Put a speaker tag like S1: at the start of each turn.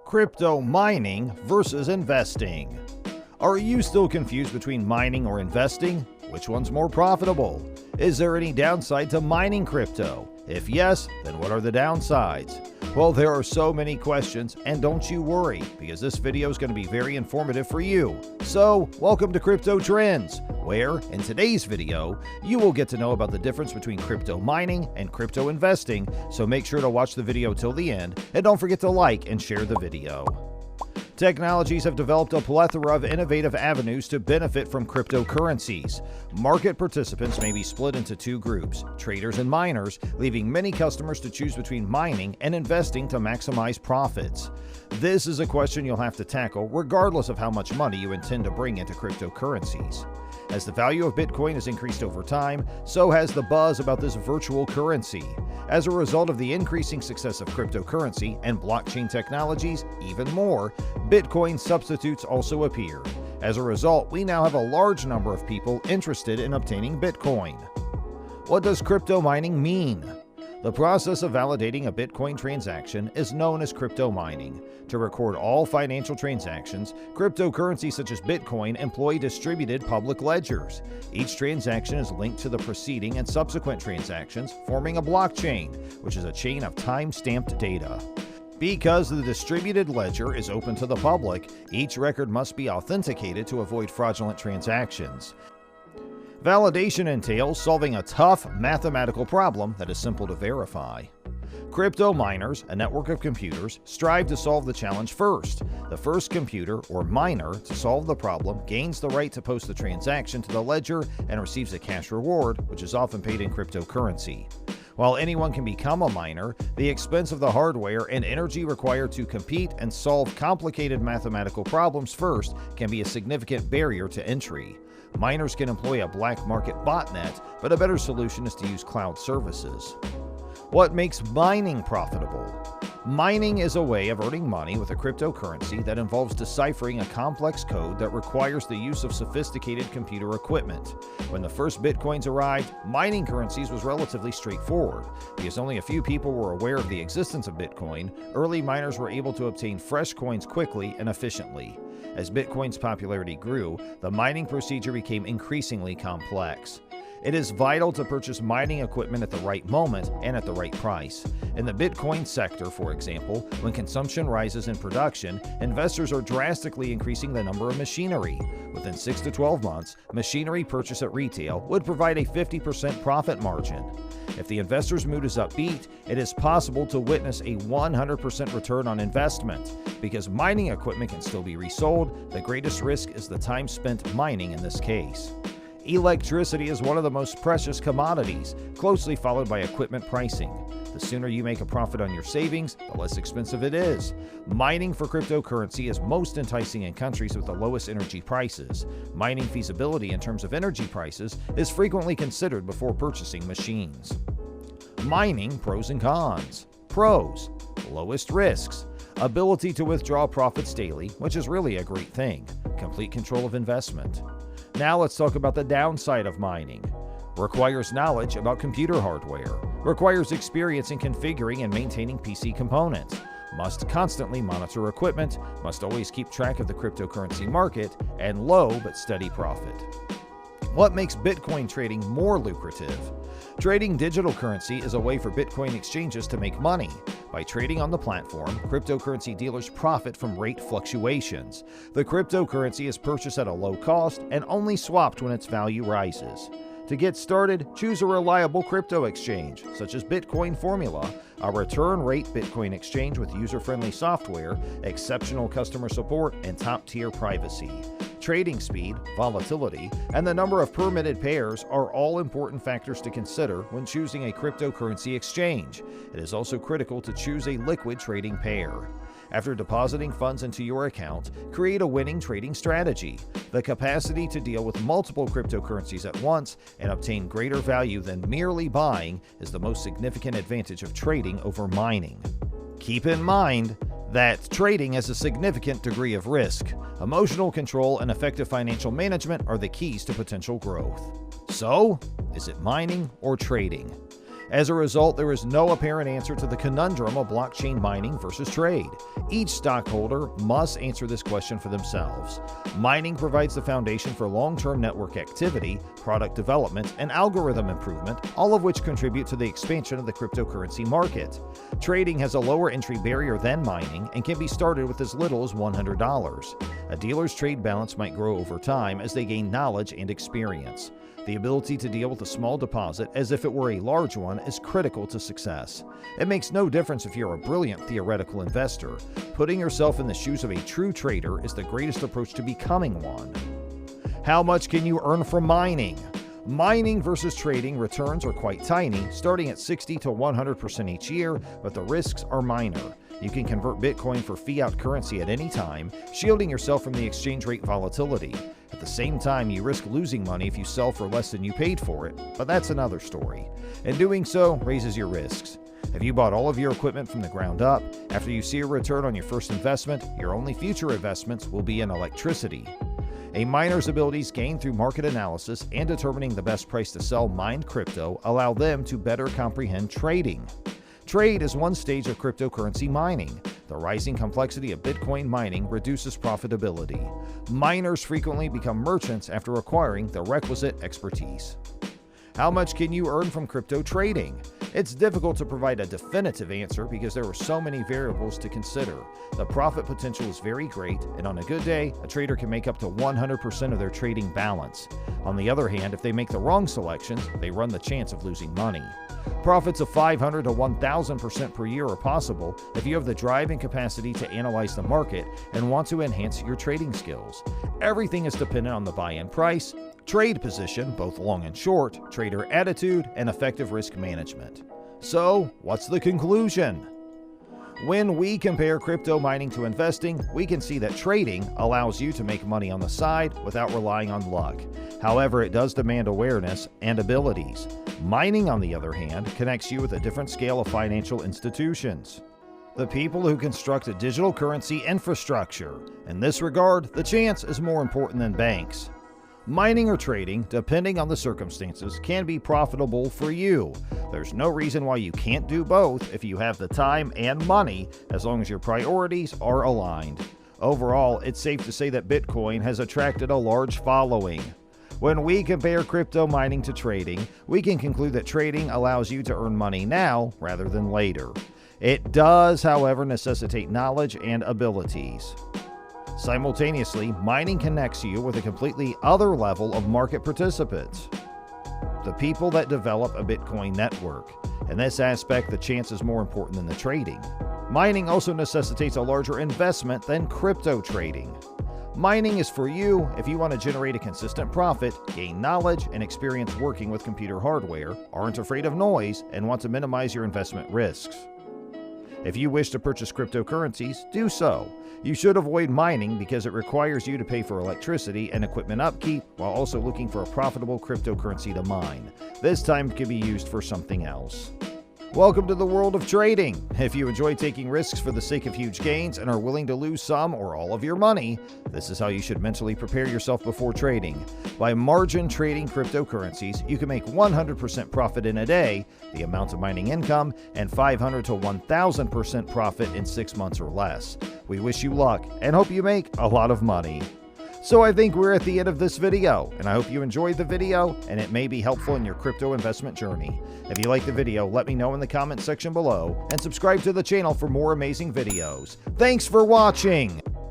S1: Crypto mining versus investing. Are you still confused between mining or investing? Which one's more profitable? Is there any downside to mining crypto? If yes, then what are the downsides? Well, there are so many questions, and don't you worry, because this video is going to be very informative for you. So, welcome to CryptoTrends, where, in today's video, you will get to know about the difference between crypto mining and crypto investing, so make sure to watch the video till the end, and don't forget to like and share the video. Technologies have developed a plethora of innovative avenues to benefit from cryptocurrencies. Market participants may be split into two groups, traders and miners, leaving many customers to choose between mining and investing to maximize profits. This is a question you'll have to tackle regardless of how much money you intend to bring into cryptocurrencies. As the value of Bitcoin has increased over time, so has the buzz about this virtual currency. As a result of the increasing success of cryptocurrency and blockchain technologies, even more, Bitcoin substitutes also appear. As a result, we now have a large number of people interested in obtaining Bitcoin. What does crypto mining mean? The process of validating a Bitcoin transaction is known as crypto mining. To record all financial transactions, cryptocurrencies such as Bitcoin employ distributed public ledgers. Each transaction is linked to the preceding and subsequent transactions, forming a blockchain, which is a chain of time-stamped data. Because the distributed ledger is open to the public, each record must be authenticated to avoid fraudulent transactions. Validation entails solving a tough mathematical problem that is simple to verify. Crypto miners, a network of computers, strive to solve the challenge first. The first computer, or miner, to solve the problem gains the right to post the transaction to the ledger and receives a cash reward, which is often paid in cryptocurrency. While anyone can become a miner, the expense of the hardware and energy required to compete and solve complicated mathematical problems first can be a significant barrier to entry. Miners can employ a black market botnet, but a better solution is to use cloud services. What makes mining profitable? Mining is a way of earning money with a cryptocurrency that involves deciphering a complex code that requires the use of sophisticated computer equipment. When the first Bitcoins arrived, mining currencies was relatively straightforward. Because only a few people were aware of the existence of Bitcoin, early miners were able to obtain fresh coins quickly and efficiently. As Bitcoin's popularity grew, the mining procedure became increasingly complex. It is vital to purchase mining equipment at the right moment and at the right price. In the Bitcoin sector, for example, when consumption rises in production, investors are drastically increasing the number of machinery. Within 6 to 12 months, machinery purchased at retail would provide a 50% profit margin. If the investor's mood is upbeat, it is possible to witness a 100% return on investment. Because mining equipment can still be resold, the greatest risk is the time spent mining in this case. Electricity is one of the most precious commodities, closely followed by equipment pricing. The sooner you make a profit on your savings, the less expensive it is. Mining for cryptocurrency is most enticing in countries with the lowest energy prices. Mining feasibility in terms of energy prices is frequently considered before purchasing machines. Mining pros and cons. Pros: lowest risks. Ability to withdraw profits daily, which is really a great thing. Complete control of investment. Now let's talk about the downside of mining. Requires knowledge about computer hardware. Requires experience in configuring and maintaining PC components. Must constantly monitor equipment. Must always keep track of the cryptocurrency market. And low but steady profit. What makes Bitcoin trading more lucrative? Trading digital currency is a way for Bitcoin exchanges to make money. By trading on the platform, cryptocurrency dealers profit from rate fluctuations. The cryptocurrency is purchased at a low cost and only swapped when its value rises. To get started, choose a reliable crypto exchange, such as Bitcoin Formula, a return rate Bitcoin exchange with user-friendly software, exceptional customer support, and top-tier privacy. Trading speed, volatility, and the number of permitted pairs are all important factors to consider when choosing a cryptocurrency exchange. It is also critical to choose a liquid trading pair. After depositing funds into your account, create a winning trading strategy. The capacity to deal with multiple cryptocurrencies at once and obtain greater value than merely buying is the most significant advantage of trading over mining. Keep in mind that trading has a significant degree of risk. Emotional control and effective financial management are the keys to potential growth. So, is it mining or trading? As a result, there is no apparent answer to the conundrum of blockchain mining versus trade. Each stockholder must answer this question for themselves. Mining provides the foundation for long-term network activity, product development, and algorithm improvement, all of which contribute to the expansion of the cryptocurrency market. Trading has a lower entry barrier than mining and can be started with as little as $100. A dealer's trade balance might grow over time as they gain knowledge and experience. The ability to deal with a small deposit as if it were a large one is critical to success. It makes no difference if you're a brilliant theoretical investor. Putting yourself in the shoes of a true trader is the greatest approach to becoming one. How much can you earn from mining? Mining versus trading returns are quite tiny, starting at 60 to 100% each year, but the risks are minor. You can convert Bitcoin for fiat currency at any time, shielding yourself from the exchange rate volatility. At the same time, you risk losing money if you sell for less than you paid for it, but that's another story. And doing so raises your risks. If you bought all of your equipment from the ground up, after you see a return on your first investment, your only future investments will be in electricity. A miner's abilities gained through market analysis and determining the best price to sell mined crypto allow them to better comprehend trading. Trade is one stage of cryptocurrency mining. The rising complexity of Bitcoin mining reduces profitability. Miners frequently become merchants after acquiring the requisite expertise. How much can you earn from crypto trading? It's difficult to provide a definitive answer because there are so many variables to consider. The profit potential is very great, and on a good day, a trader can make up to 100% of their trading balance. On the other hand, if they make the wrong selections, they run the chance of losing money. Profits of 500 to 1,000% per year are possible if you have the drive and capacity to analyze the market and want to enhance your trading skills. Everything is dependent on the buy-in price, trade position, both long and short, trader attitude, and effective risk management. So, what's the conclusion? When we compare crypto mining to investing, we can see that trading allows you to make money on the side without relying on luck. However, it does demand awareness and abilities. Mining, on the other hand, connects you with a different scale of financial institutions. The people who construct a digital currency infrastructure. In this regard, the chance is more important than banks. Mining or trading, depending on the circumstances, can be profitable for you. There's no reason why you can't do both if you have the time and money, as long as your priorities are aligned. Overall, it's safe to say that Bitcoin has attracted a large following. When we compare crypto mining to trading, we can conclude that trading allows you to earn money now rather than later. It does, however, necessitate knowledge and abilities. Simultaneously, mining connects you with a completely other level of market participants, the people that develop a Bitcoin network. In this aspect, the chance is more important than the trading. Mining also necessitates a larger investment than crypto trading. Mining is for you if you want to generate a consistent profit, gain knowledge and experience working with computer hardware, aren't afraid of noise, and want to minimize your investment risks. If you wish to purchase cryptocurrencies, do so. You should avoid mining because it requires you to pay for electricity and equipment upkeep while also looking for a profitable cryptocurrency to mine. This time can be used for something else. Welcome to the world of trading. If you enjoy taking risks for the sake of huge gains and are willing to lose some or all of your money, this is how you should mentally prepare yourself before trading. By margin trading cryptocurrencies, you can make 100% profit in a day, the amount of mining income, and 500 to 1,000% profit in 6 months or less. We wish you luck and hope you make a lot of money. So I think we're at the end of this video, and I hope you enjoyed the video and it may be helpful in your crypto investment journey. If you liked the video, let me know in the comment section below and subscribe to the channel for more amazing videos. Thanks for watching!